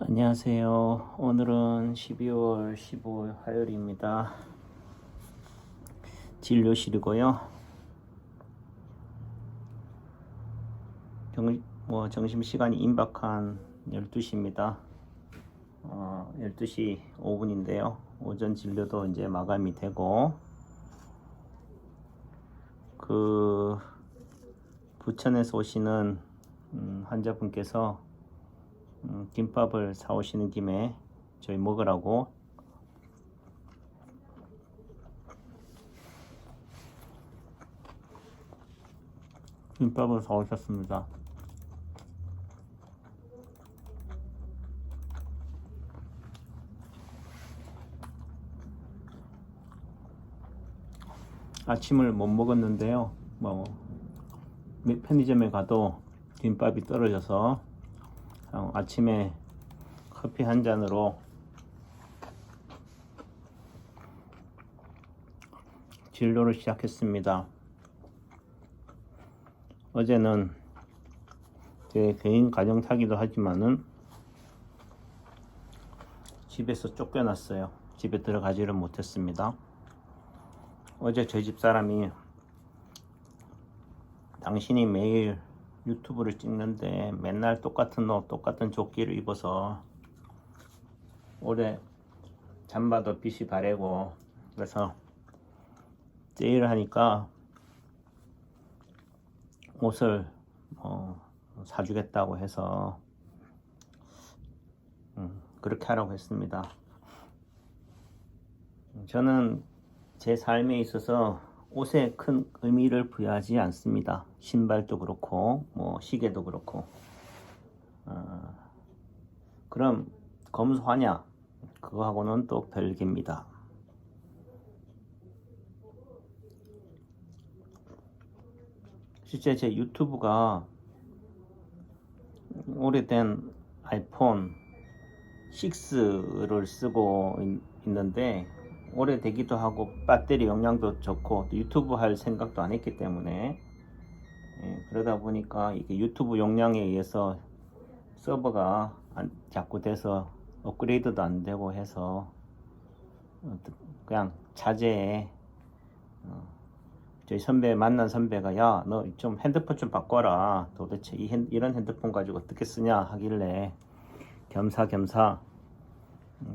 안녕하세요. 오늘은 12월 15일 화요일입니다. 진료실이고요. 점심시간이 임박한 12시입니다. 12시 5분인데요. 오전 진료도 이제 마감이 되고, 부천에서 오시는 환자분께서 김밥을 사오시는 김에 저희 먹으라고 김밥을 사오셨습니다. 아침을 못 먹었는데요. 편의점에 가도 김밥이 떨어져서 아침에 커피 한 잔으로 진료를 시작했습니다. 어제는 제 개인 가정사기도 하지만은 집에서 쫓겨났어요. 집에 들어가지를 못했습니다. 어제 저희 집 사람이 당신이 매일 유튜브를 찍는데 맨날 똑같은 옷, 똑같은 조끼를 입어서 올해 잠바도 빛이 바래고 그래서 세일을 하니까 옷을 사주겠다고 해서 그렇게 하라고 했습니다. 저는 제 삶에 있어서 옷에 큰 의미를 부여하지 않습니다. 신발도 그렇고 시계도 그렇고. 그럼 검소하냐? 그거하고는 또 별개입니다. 실제 제 유튜브가 오래된 아이폰 6를 쓰고 있는데 오래되기도 하고 배터리 용량도 좋고 유튜브 할 생각도 안 했기 때문에 그러다 보니까 이게 유튜브 용량에 의해서 서버가 자꾸 돼서 업그레이드도 안 되고 해서 그냥 자제해. 저희 만난 선배가 야, 너 좀 핸드폰 좀 바꿔라. 도대체 이런 핸드폰 가지고 어떻게 쓰냐 하길래 겸사겸사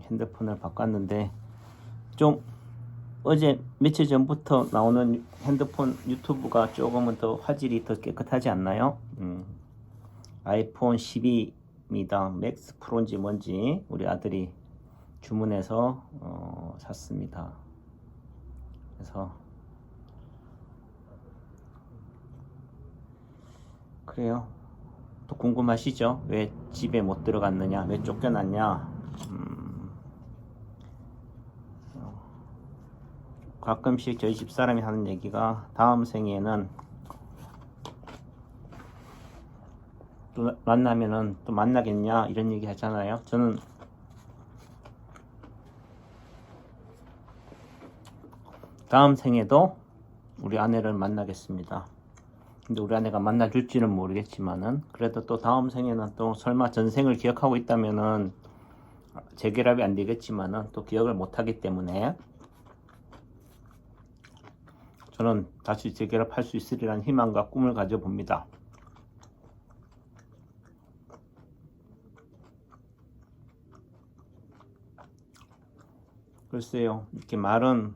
핸드폰을 바꿨는데 좀 어제 며칠 전부터 나오는 핸드폰 유튜브가 조금은 더 화질이 더 깨끗하지 않나요? 아이폰 12입니다. 맥스 프로인지 뭔지 우리 아들이 주문해서 샀습니다. 그래서 그래요. 또 궁금하시죠? 왜 집에 못 들어갔느냐? 왜 쫓겨났냐? 가끔씩 저희 집사람이 하는 얘기가 다음 생에는 또 만나면은 또 만나겠냐 이런 얘기 하잖아요. 저는 다음 생에도 우리 아내를 만나겠습니다. 근데 우리 아내가 만나줄지는 모르겠지만은 그래도 또 다음 생에는 또 설마 전생을 기억하고 있다면은 재결합이 안 되겠지만은 또 기억을 못 하기 때문에 저는 다시 재결합할 수 있으리라는 희망과 꿈을 가져봅니다. 글쎄요, 이렇게 말은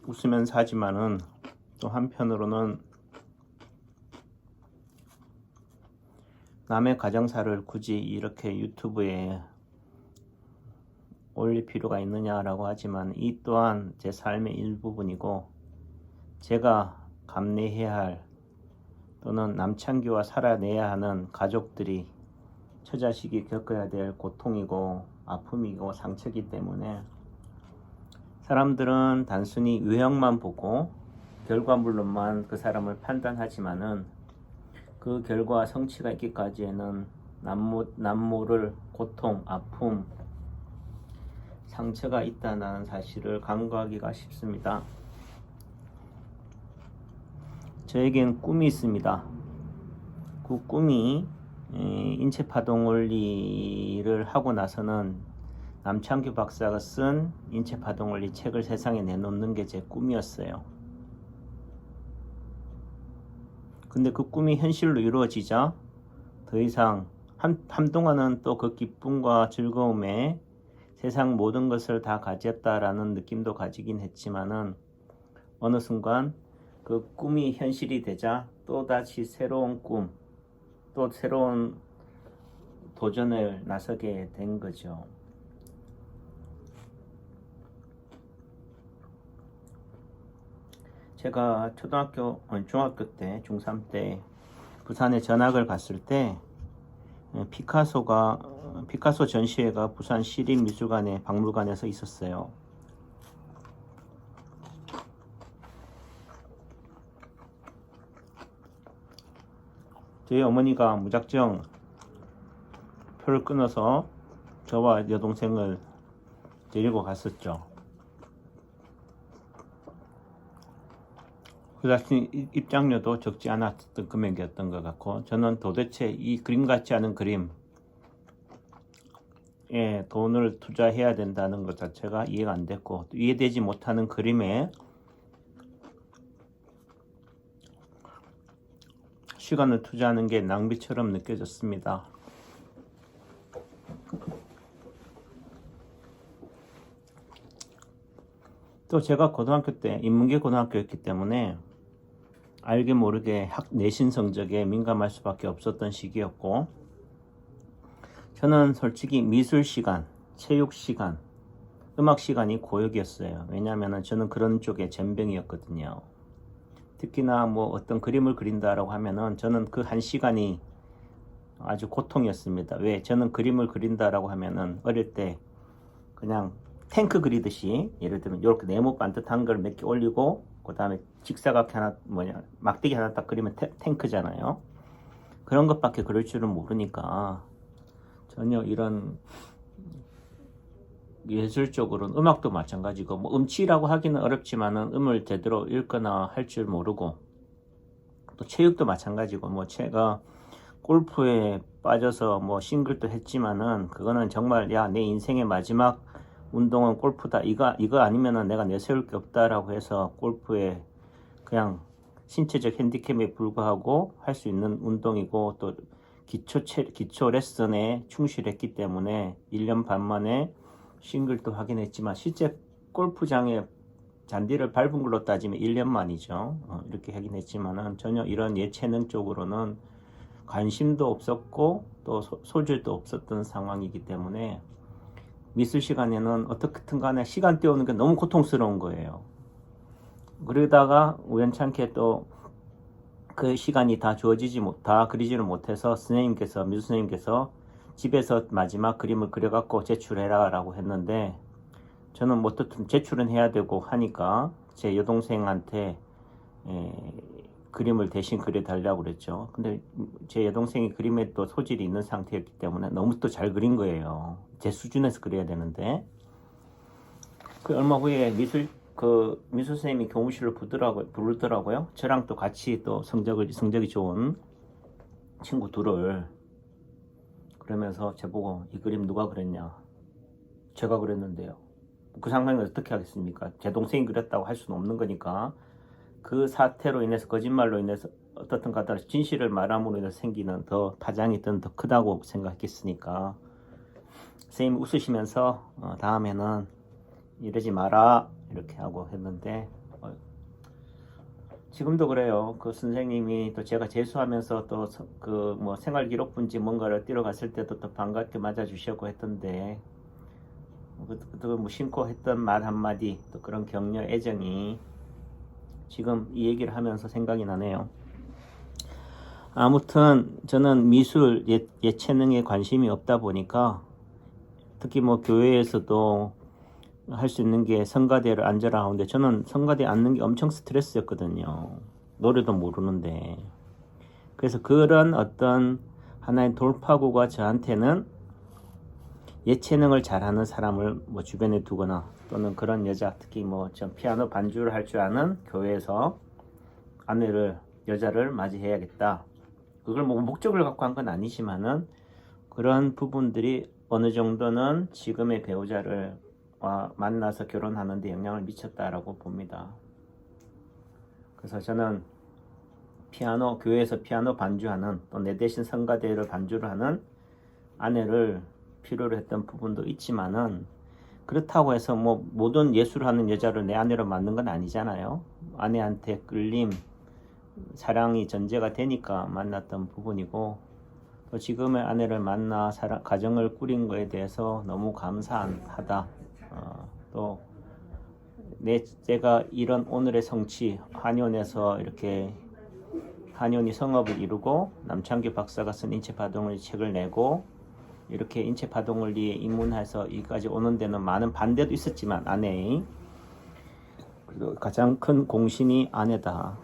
웃으면서 하지만은 또 한편으로는 남의 가정사를 굳이 이렇게 유튜브에 올릴 필요가 있느냐라고 하지만 이 또한 제 삶의 일부분이고 제가 감내해야 할 또는 남창규와 살아내야 하는 가족들이 처자식이 겪어야 될 고통이고 아픔이고 상처이기 때문에 사람들은 단순히 외형만 보고 결과물로만 그 사람을 판단하지만은 그 결과 성취가 있기까지에는 남모를 고통, 아픔, 상처가 있다는 사실을 간과하기가 쉽습니다. 저에겐 꿈이 있습니다. 그 꿈이 인체 파동 원리를 하고 나서는 남창규 박사가 쓴 인체 파동 원리 책을 세상에 내놓는 게 제 꿈이었어요. 근데 그 꿈이 현실로 이루어지자 더 이상 한동안은 또 그 기쁨과 즐거움에 세상 모든 것을 다 가졌다라는 느낌도 가지긴 했지만은 어느 순간 그 꿈이 현실이 되자 또다시 새로운 꿈, 또 새로운 도전을 나서게 된 거죠. 제가 중학교 때, 중3 때 부산에 전학을 갔을 때 피카소 전시회가 부산 시립미술관의 박물관에서 있었어요. 저희 어머니가 무작정 표를 끊어서 저와 여동생을 데리고 갔었죠. 그 당시 입장료도 적지 않았던 금액이었던 것 같고, 저는 도대체 이 그림 같지 않은 그림에 돈을 투자해야 된다는 것 자체가 이해가 안 됐고, 또 이해되지 못하는 그림에 시간을 투자하는 게 낭비처럼 느껴졌습니다. 또 제가 고등학교 때 인문계 고등학교였기 때문에 알게 모르게 내신 성적에 민감할 수밖에 없었던 시기였고, 저는 솔직히 미술 시간, 체육 시간, 음악 시간이 고역이었어요. 왜냐하면 저는 그런 쪽에 젬병이었거든요. 특히나 뭐 어떤 그림을 그린다라고 하면은 저는 그 한 시간이 아주 고통이었습니다. 왜? 저는 그림을 그린다라고 하면은 어릴 때 그냥 탱크 그리듯이, 예를 들면 이렇게 네모 반듯한 걸 몇 개 올리고 그 다음에 직사각 하나 막대기 하나 딱 그리면 탱크잖아요. 그런 것밖에 그릴 줄은 모르니까 전혀 이런 예술적으로는, 음악도 마찬가지고, 뭐 음치라고 하기는 어렵지만은 음을 제대로 읽거나 할 줄 모르고, 또 체육도 마찬가지고, 뭐 제가 골프에 빠져서 뭐 싱글도 했지만은 그거는 정말 야, 내 인생의 마지막 운동은 골프다, 이거 아니면은 내가 내세울 게 없다라고 해서 골프에 그냥 신체적 핸디캡에 불구하고 할 수 있는 운동이고, 또 기초 레슨에 충실했기 때문에 1년 반 만에 싱글도 하긴 했지만, 실제 골프장에 잔디를 밟은 걸로 따지면 1년 만이죠. 이렇게 하긴 했지만은 전혀 이런 예체능 쪽으로는 관심도 없었고 또 소질도 없었던 상황이기 때문에 미술 시간에는 어떻게든 간에 시간 때우는 게 너무 고통스러운 거예요. 그러다가 우연찮게 또 그 시간이 다 그리지를 못해서 미술 선생님께서 집에서 마지막 그림을 그려갖고 제출해라 라고 했는데, 저는 뭐 어떻든 제출은 해야 되고 하니까 제 여동생한테 그림을 대신 그려달라고 그랬죠. 근데 제 여동생이 그림에 또 소질이 있는 상태였기 때문에 너무 또 잘 그린 거예요. 제 수준에서 그려야 되는데, 그 얼마 후에 미술 선생님이 교무실을 부르더라고요. 저랑 또 같이 또 성적이 좋은 친구 둘을. 그러면서 저보고 이 그림 누가 그렸냐? 제가 그렸는데요. 그 상황에 어떻게 하겠습니까? 제 동생이 그렸다고 할 수는 없는 거니까, 그 사태로 인해서, 거짓말로 인해서 어떻든 가더라도 진실을 말함으로 인해서 생기는 더 파장이 더 크다고 생각했으니까 선생님이 웃으시면서 다음에는 이러지 마라 이렇게 하고 했는데, 지금도 그래요. 그 선생님이 또 제가 재수하면서 또 그 뭐 생활기록부인지 뭔가를 띄러 갔을 때도 또 반갑게 맞아주셨고 했던데, 그 무심코 했던 말 한마디, 또 그런 격려, 애정이 지금 이 얘기를 하면서 생각이 나네요. 아무튼 저는 미술, 예체능에 관심이 없다 보니까, 특히 뭐 교회에서도 할 수 있는 게 성가대를 앉아라 하는데, 저는 성가대 앉는 게 엄청 스트레스였거든요. 노래도 모르는데. 그래서 그런 어떤 하나의 돌파구가 저한테는 예체능을 잘하는 사람을 뭐 주변에 두거나, 또는 그런 여자, 특히 뭐 전 피아노 반주를 할 줄 아는 교회에서 여자를 맞이해야겠다. 그걸 뭐 목적을 갖고 한 건 아니지만은 그런 부분들이 어느 정도는 지금의 배우자를 만나서 결혼하는데 영향을 미쳤다라고 봅니다. 그래서 저는 교회에서 피아노 반주하는 또 내 대신 성가대를 반주를 하는 아내를 필요로 했던 부분도 있지만은 그렇다고 해서 뭐 모든 예술을 하는 여자를 내 아내로 만든 건 아니잖아요. 아내한테 끌림, 사랑이 전제가 되니까 만났던 부분이고 또 지금의 아내를 만나 가정을 꾸린 거에 대해서 너무 감사하다. 또 제가 이런 오늘의 성취, 한의원에서 이렇게 한의원이 성업을 이루고 남창규 박사가 쓴 인체파동원리 책을 내고 이렇게 인체파동원리에 입문해서 여기까지 오는 데는 많은 반대도 있었지만 아내의 그리고 가장 큰 공신이 아내다.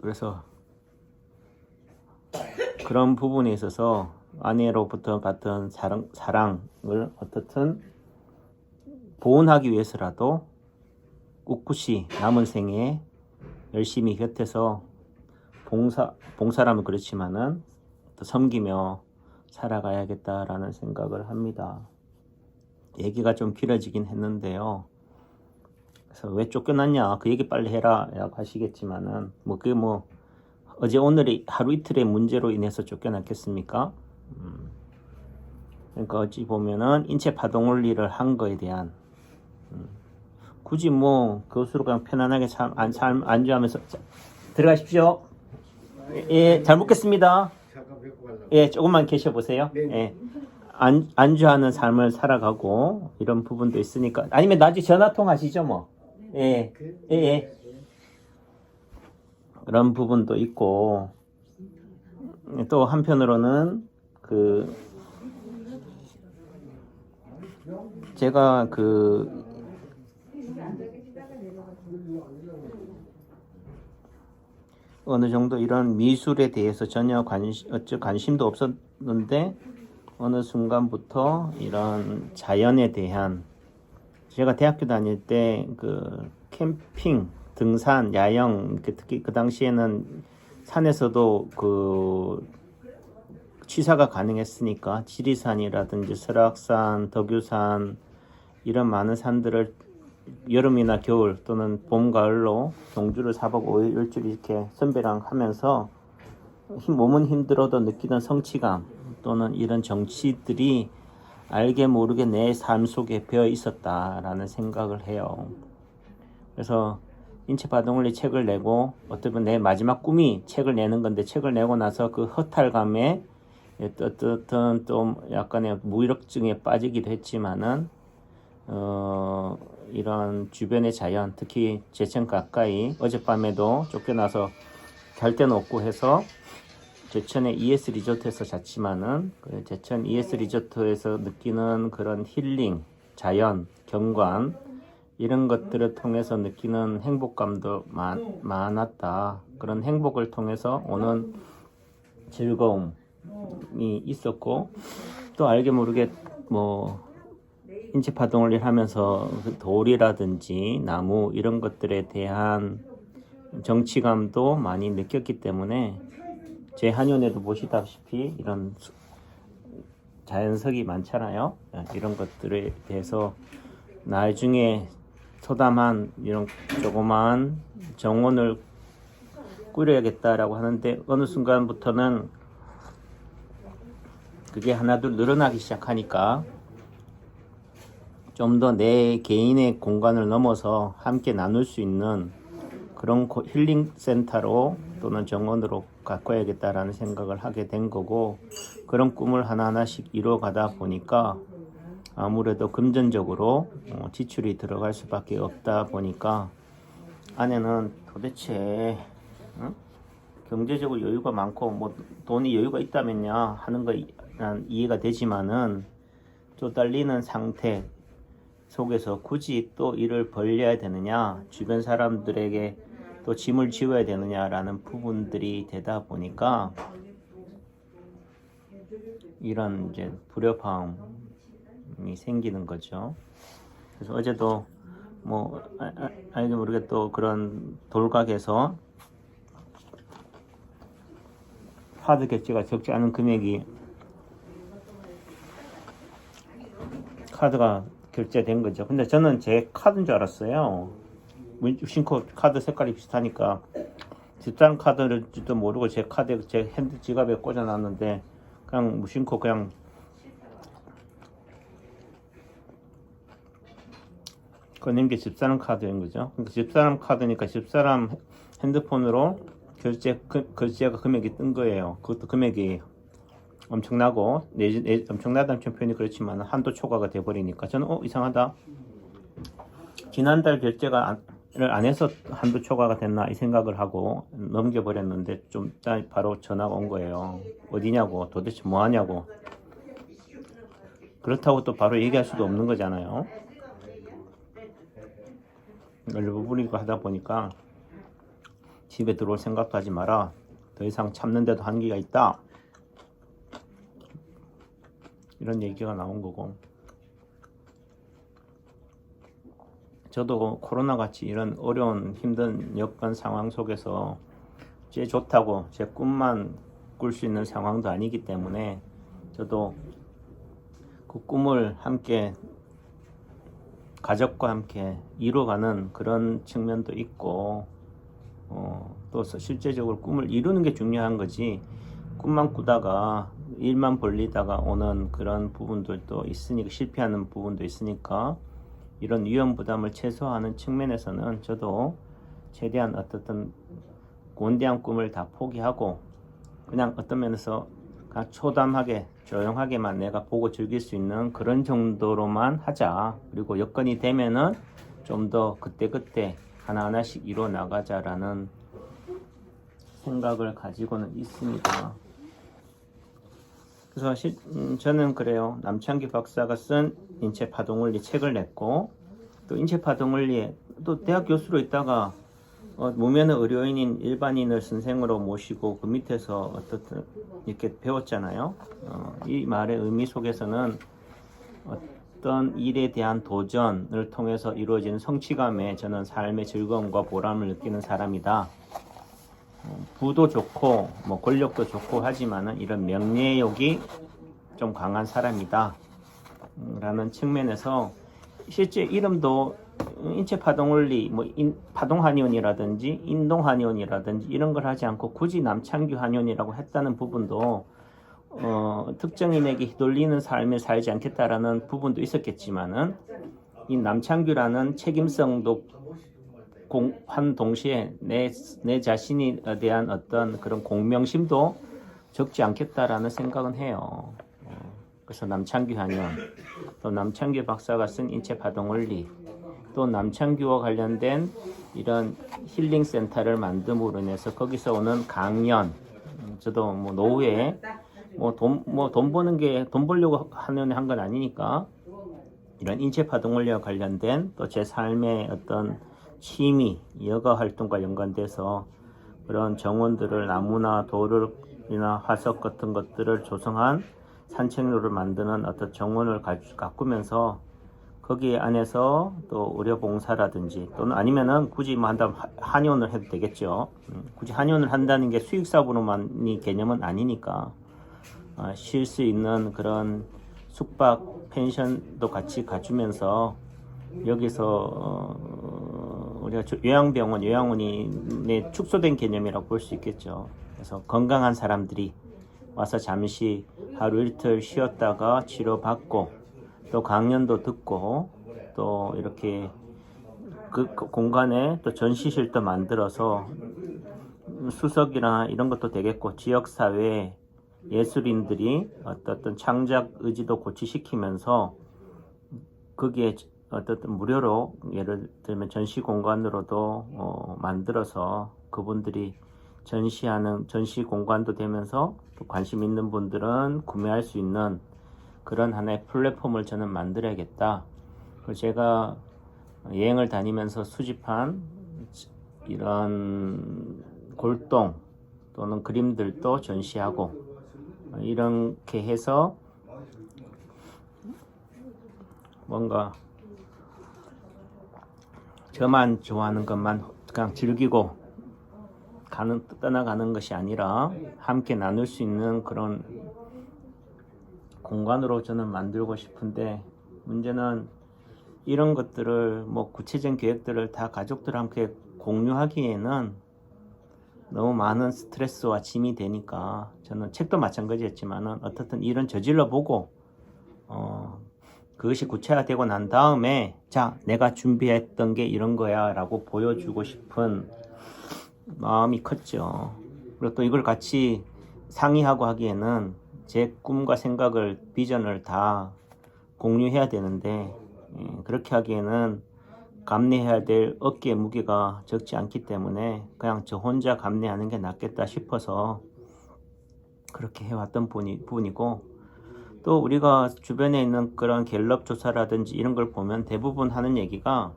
그래서 그런 부분에 있어서 아내로부터 받던 사랑을 어떻든 보온하기 위해서라도 꿋꿋이 남은 생에 열심히 곁에서 봉사라면 그렇지만은 또 섬기며 살아가야겠다라는 생각을 합니다. 얘기가 좀 길어지긴 했는데요. 그래서 왜 쫓겨났냐 그 얘기 빨리 해라 라고 하시겠지만은 그게 어제 오늘의 하루 이틀의 문제로 인해서 쫓겨났겠습니까? 그러니까 어찌 보면은 인체 파동 원리를 한 거에 대한 굳이 그것으로 그냥 편안하게 안주하면서 들어가십시오. 예, 잘 먹겠습니다. 예, 조금만 계셔보세요. 예, 안주하는 삶을 살아가고 이런 부분도 있으니까 아니면 나중에 전화통 하시죠 뭐. 예, 예, 예. 그런 부분도 있고 또 한편으로는 제가 어느 정도 이런 미술에 대해서 전혀 관심도 없었는데 어느 순간부터 이런 자연에 대한 제가 대학교 다닐 때 캠핑, 등산, 야영 특히 그 당시에는 산에서도 취사가 가능했으니까 지리산이라든지 설악산, 덕유산 이런 많은 산들을 여름이나 겨울 또는 봄, 가을로 경주를 4박 5일 일주일 이렇게 선배랑 하면서 몸은 힘들어도 느끼던 성취감 또는 이런 정치들이 알게 모르게 내 삶 속에 배어 있었다라는 생각을 해요. 그래서 인체파동원리 책을 내고 어떻게 보면 내 마지막 꿈이 책을 내는 건데 책을 내고 나서 그 허탈감에 어떻든 좀 약간의 무기력증에 빠지기도 했지만은 이런 주변의 자연 특히 제천 가까이 어젯밤에도 쫓겨나서 잘 데는 없고 해서 제천의 ES 리조트에서 잤지만은 제천 ES 리조트에서 느끼는 그런 힐링, 자연, 경관 이런 것들을 통해서 느끼는 행복감도 많았다. 그런 행복을 통해서 오는 즐거움이 있었고 또 알게 모르게 인체파동을 하면서 돌이라든지 나무 이런 것들에 대한 정치감도 많이 느꼈기 때문에 제 한의원에도 보시다시피 이런 자연석이 많잖아요. 이런 것들에 대해서 나중에 소담한 이런 조그마한 정원을 꾸려야겠다라고 하는데 어느 순간부터는 그게 하나둘 늘어나기 시작하니까 좀 더 내 개인의 공간을 넘어서 함께 나눌 수 있는 그런 힐링 센터로 또는 정원으로 가꿔야겠다라는 생각을 하게 된 거고 그런 꿈을 하나하나씩 이루어가다 보니까 아무래도 금전적으로 지출이 들어갈 수밖에 없다 보니까 아내는 도대체 경제적으로 여유가 많고 돈이 여유가 있다면야 하는 거 이해가 되지만은 쪼달리는 상태 속에서 굳이 또 일을 벌려야 되느냐 주변 사람들에게 또 짐을 지워야 되느냐라는 부분들이 되다 보니까 이런 이제 불협화음이 생기는 거죠. 그래서 어제도 알게 모르게 또 그런 돌각에서 카드 결제가 적지 않은 금액이 카드가 결제된 거죠. 근데 저는 제 카드인 줄 알았어요. 신코 카드 색깔이 비슷하니까 집사람 카드일지도 모르고 제 카드 제 핸드 지갑에 꽂아놨는데 그냥 무심코 그냥 꺼낸 게 집사람 카드인 거죠. 그러니까 집사람 카드니까 집사람 핸드폰으로 결제가 금액이 뜬 거예요. 그것도 금액이 엄청나고 엄청나다는 표현이 그렇지만 한도 초과가 돼버리니까 저는 이상하다. 지난달 결제가 안 해서 한도 초과가 됐나 이 생각을 하고 넘겨버렸는데 좀 이따 바로 전화가 온 거예요. 어디냐고, 도대체 뭐 하냐고. 그렇다고 또 바로 얘기할 수도 없는 거잖아요. 얼버무리고 하다 보니까 집에 들어올 생각도 하지 마라. 더 이상 참는데도 한계가 있다. 이런 얘기가 나온 거고, 저도 코로나 같이 이런 어려운 힘든 여건 상황 속에서 제 좋다고 제 꿈만 꿀 수 있는 상황도 아니기 때문에 저도 그 꿈을 함께 가족과 함께 이뤄가는 그런 측면도 있고, 또 실제적으로 꿈을 이루는 게 중요한 거지 꿈만 꾸다가 일만 벌리다가 오는 그런 부분들도 있으니까, 실패하는 부분도 있으니까 이런 위험 부담을 최소화하는 측면에서는 저도 최대한 어떤 곤대한 꿈을 다 포기하고 그냥 어떤 면에서 그냥 초담하게 조용하게만 내가 보고 즐길 수 있는 그런 정도로만 하자. 그리고 여건이 되면은 좀 더 그때그때 하나하나씩 이뤄 나가자라는 생각을 가지고는 있습니다. 그래서 저는 그래요. 남창기 박사가 쓴 인체파동원리 책을 냈고, 또 인체파동원리에 또 대학 교수로 있다가 무면허 의료인인 일반인을 선생으로 모시고 그 밑에서 어떻든 이렇게 배웠잖아요. 이 말의 의미 속에서는 어떤 일에 대한 도전을 통해서 이루어지는 성취감에 저는 삶의 즐거움과 보람을 느끼는 사람이다. 부도 좋고 뭐 권력도 좋고 하지만은 이런 명예욕이 좀 강한 사람이다 라는 측면에서 실제 이름도 인체파동원리 뭐 파동한의원이라든지 인동한의원이라든지 이런 걸 하지 않고 굳이 남창규 한의원이라고 했다는 부분도 특정인에게 휘둘리는 삶을 살지 않겠다라는 부분도 있었겠지만은 이 남창규라는 책임성도 한 동시에 내 자신에 대한 어떤 그런 공명심도 적지 않겠다라는 생각은 해요. 그래서 남창규 한의원, 또 남창규 박사가 쓴 인체파동원리, 또 남창규와 관련된 이런 힐링센터를 만듦으로 인해서 거기서 오는 강연, 저도 뭐 노후에 돈 버는 게 돈 벌려고 하는 한 건 아니니까 이런 인체파동원리와 관련된 또 제 삶의 어떤 취미, 여가 활동과 연관돼서 그런 정원들을 나무나 돌이나 화석 같은 것들을 조성한 산책로를 만드는 어떤 정원을 가꾸면서 거기 안에서 또 의료봉사라든지 또는 아니면은 굳이 뭐 한다면 한의원을 해도 되겠죠. 굳이 한의원을 한다는 게 수익사업으로만이 개념은 아니니까 쉴 수 있는 그런 펜션도 같이 가주면서 여기서 우리가 요양원이 축소된 개념이라고 볼 수 있겠죠. 그래서 건강한 사람들이 와서 잠시 하루 이틀 쉬었다가 치료받고 또 강연도 듣고 또 이렇게 그 공간에 또 전시실도 만들어서 수석이나 이런 것도 되겠고 지역사회 예술인들이 어떤 창작 의지도 고취시키면서 거기에 어떤 무료로 예를 들면 전시 공간으로도 만들어서 그분들이 전시하는 전시 공간도 되면서 또 관심 있는 분들은 구매할 수 있는 그런 하나의 플랫폼을 저는 만들어야겠다. 그리고 제가 여행을 다니면서 수집한 이런 골동 또는 그림들도 전시하고 이렇게 해서 뭔가 저만 좋아하는 것만 그냥 즐기고 떠나가는 것이 아니라 함께 나눌 수 있는 그런 공간으로 저는 만들고 싶은데, 문제는 이런 것들을 뭐 구체적인 계획들을 다 가족들 함께 공유하기에는 너무 많은 스트레스와 짐이 되니까, 저는 책도 마찬가지였지만은 어떻든 일은 저질러 보고 그것이 구체화되고 난 다음에 자, 내가 준비했던 게 이런 거야 라고 보여주고 싶은 마음이 컸죠. 그리고 또 이걸 같이 상의하고 하기에는 제 꿈과 생각을, 비전을 다 공유해야 되는데, 그렇게 하기에는 감내해야 될 어깨의 무게가 적지 않기 때문에 그냥 저 혼자 감내하는 게 낫겠다 싶어서 그렇게 해왔던 부분이고, 또 우리가 주변에 있는 그런 갤럽 조사라든지 이런 걸 보면 대부분 하는 얘기가,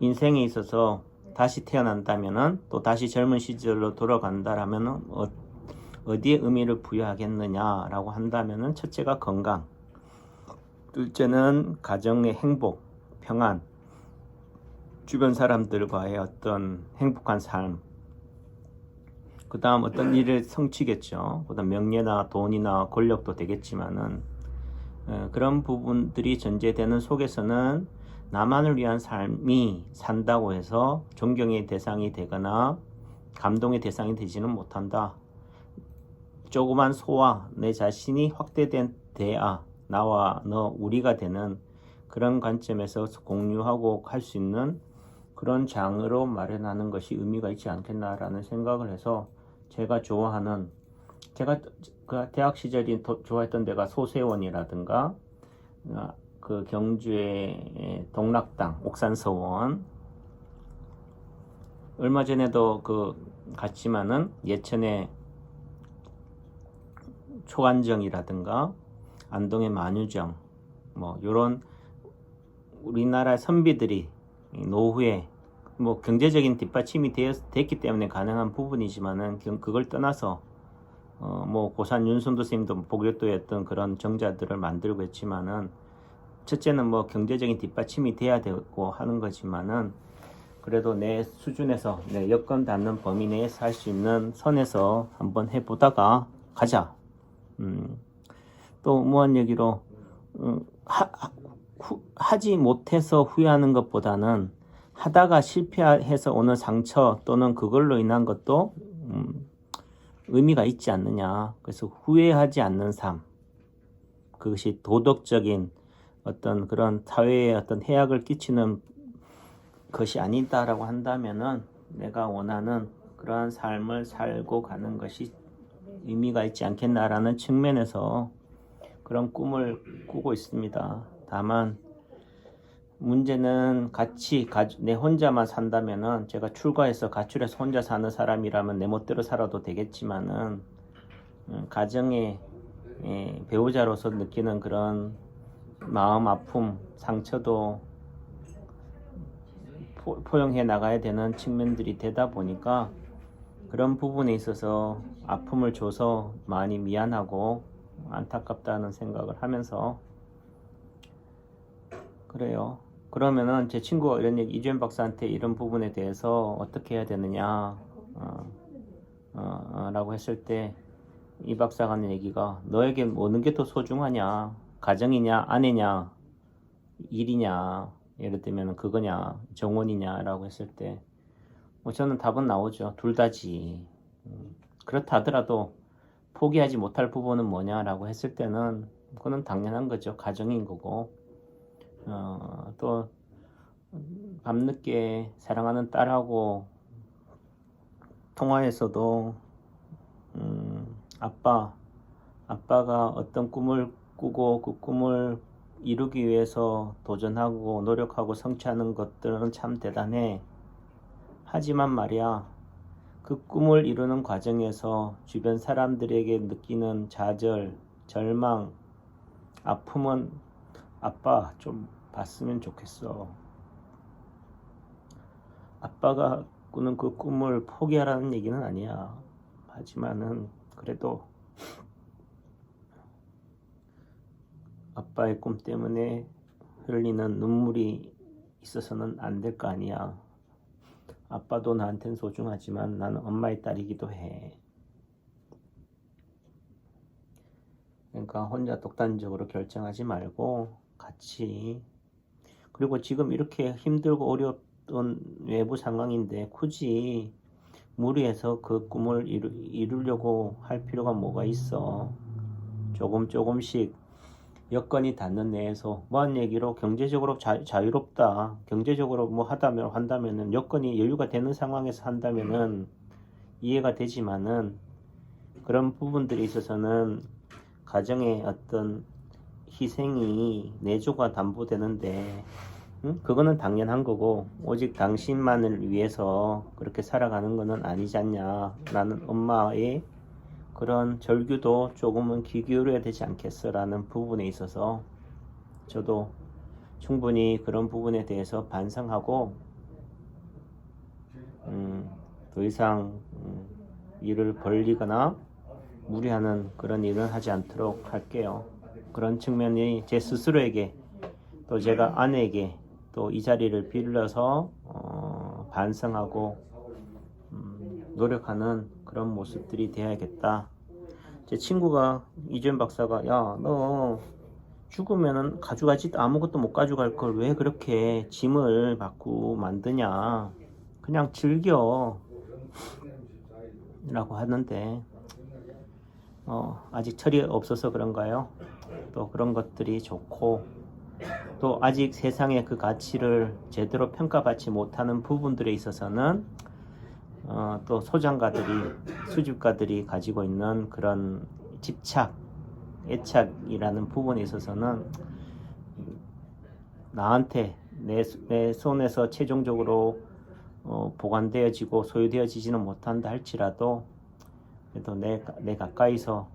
인생에 있어서 다시 태어난다면은, 또 다시 젊은 시절로 돌아간다라면은 어디에 의미를 부여하겠느냐라고 한다면은, 첫째가 건강, 둘째는 가정의 행복, 평안, 주변 사람들과의 어떤 행복한 삶, 그 다음 어떤 일을 성취겠죠. 그 다음 명예나 돈이나 권력도 되겠지만은, 그런 부분들이 전제되는 속에서는 나만을 위한 삶이 산다고 해서 존경의 대상이 되거나 감동의 대상이 되지는 못한다. 조그만 소와 내 자신이 확대된 대아, 나와 너, 우리가 되는 그런 관점에서 공유하고 할 수 있는 그런 장으로 마련하는 것이 의미가 있지 않겠나라는 생각을 해서, 제가 그 대학 시절이 좋아했던 데가 소세원이라든가, 그 경주의 동락당, 옥산서원, 얼마 전에도 갔지만은 예천의 초간정이라든가 안동의 만유정, 뭐 요런 우리나라 선비들이 노후에 뭐 경제적인 뒷받침이 됐기 때문에 가능한 부분이지만은, 그걸 떠나서 뭐 고산 윤선도 선생님도 보길도였던 그런 정자들을 만들고 했지만은, 첫째는 뭐 경제적인 뒷받침이 돼야 되고 하는 거지만은, 그래도 내 수준에서, 내 여건 닿는 범위 내에서 할 수 있는 선에서 한번 해보다가 가자. 또 무한 얘기로 하지 못해서 후회하는 것보다는 하다가 실패해서 오는 상처 또는 그걸로 인한 것도 의미가 있지 않느냐. 그래서 후회하지 않는 삶, 그것이 도덕적인 어떤 그런 사회에 어떤 해악을 끼치는 것이 아니다라고 한다면은, 내가 원하는 그러한 삶을 살고 가는 것이 의미가 있지 않겠나라는 측면에서 그런 꿈을 꾸고 있습니다. 다만 문제는 내 혼자만 산다면은, 제가 출가해서 가출해서 혼자 사는 사람이라면 내 멋대로 살아도 되겠지만은, 가정의 배우자로서 느끼는 그런 마음 아픔, 상처도 포용해 나가야 되는 측면들이 되다 보니까, 그런 부분에 있어서 아픔을 줘서 많이 미안하고 안타깝다는 생각을 하면서, 그래요. 그러면은 제 친구가 이런 얘기, 이주연 박사한테 이런 부분에 대해서 어떻게 해야 되느냐 라고 했을 때, 이 박사가 하는 얘기가, 너에게 어느 게 더 소중하냐, 가정이냐, 아내냐, 일이냐, 예를 들면 그거냐, 정원이냐 라고 했을 때, 뭐 저는 답은 나오죠. 둘 다지. 그렇다 하더라도 포기하지 못할 부분은 뭐냐라고 했을 때는, 그거는 당연한 거죠. 가정인 거고, 또 밤늦게 사랑하는 딸하고 통화에서도 아빠가 어떤 꿈을 꾸고 그 꿈을 이루기 위해서 도전하고 노력하고 성취하는 것들은 참 대단해. 하지만 말이야, 그 꿈을 이루는 과정에서 주변 사람들에게 느끼는 좌절, 절망, 아픔은 아빠 좀 봤으면 좋겠어. 아빠가 꾸는 그 꿈을 포기하라는 얘기는 아니야. 하지만은 그래도 아빠의 꿈 때문에 흘리는 눈물이 있어서는 안 될 거 아니야. 아빠도 나한텐 소중하지만 나는 엄마의 딸이기도 해. 그러니까 혼자 독단적으로 결정하지 말고 같이. 그리고 지금 이렇게 힘들고 어려운 외부 상황인데 굳이 무리해서 그 꿈을 이루려고 할 필요가 뭐가 있어. 조금씩 여건이 닿는 내에서 뭐한 얘기로 경제적으로 자유롭다. 경제적으로 뭐 한다면은 여건이 여유가 되는 상황에서 한다면은 이해가 되지만은 그런 부분들이 있어서는 가정의 어떤 희생이 내조가 담보되는데 그거는 당연한 거고 오직 당신만을 위해서 그렇게 살아가는 거는 아니지 않냐. 라는 엄마의 그런 절규도 조금은 귀 기울여야 되지 않겠어 라는 부분에 있어서 저도 충분히 그런 부분에 대해서 반성하고 더 이상 일을 벌리거나 무리하는 그런 일은 하지 않도록 할게요. 그런 측면이 제 스스로에게 또 제가 아내에게 또 이 자리를 빌려서 반성하고 노력하는 그런 모습들이 되어야겠다. 제 친구가 이재현 박사가 야 너 죽으면은 가져가지도 아무것도 못 가져갈 걸 왜 그렇게 짐을 받고 만드냐 그냥 즐겨 라고 하는데 아직 철이 없어서 그런가요? 또 그런 것들이 좋고 또 아직 세상의 그 가치를 제대로 평가받지 못하는 부분들에 있어서는 또 소장가들이 수집가들이 가지고 있는 그런 집착, 애착이라는 부분에 있어서는 나한테 내 손에서 최종적으로 보관되어지고 소유되어지지는 못한다 할지라도 그래도 내 가까이서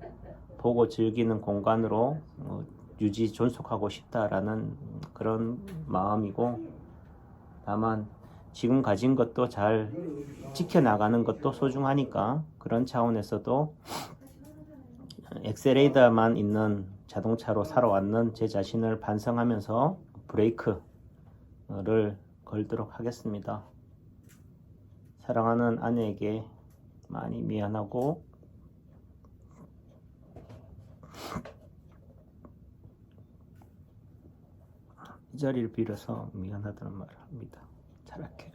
보고 즐기는 공간으로 유지 존속하고 싶다라는 그런 마음이고 다만 지금 가진 것도 잘 지켜나가는 것도 소중하니까 그런 차원에서도 엑셀레이더만 있는 자동차로 살아왔는 제 자신을 반성하면서 브레이크를 걸도록 하겠습니다. 사랑하는 아내에게 많이 미안하고 이 자리를 빌어서 미안하다는 말을 합니다. 잘할게요.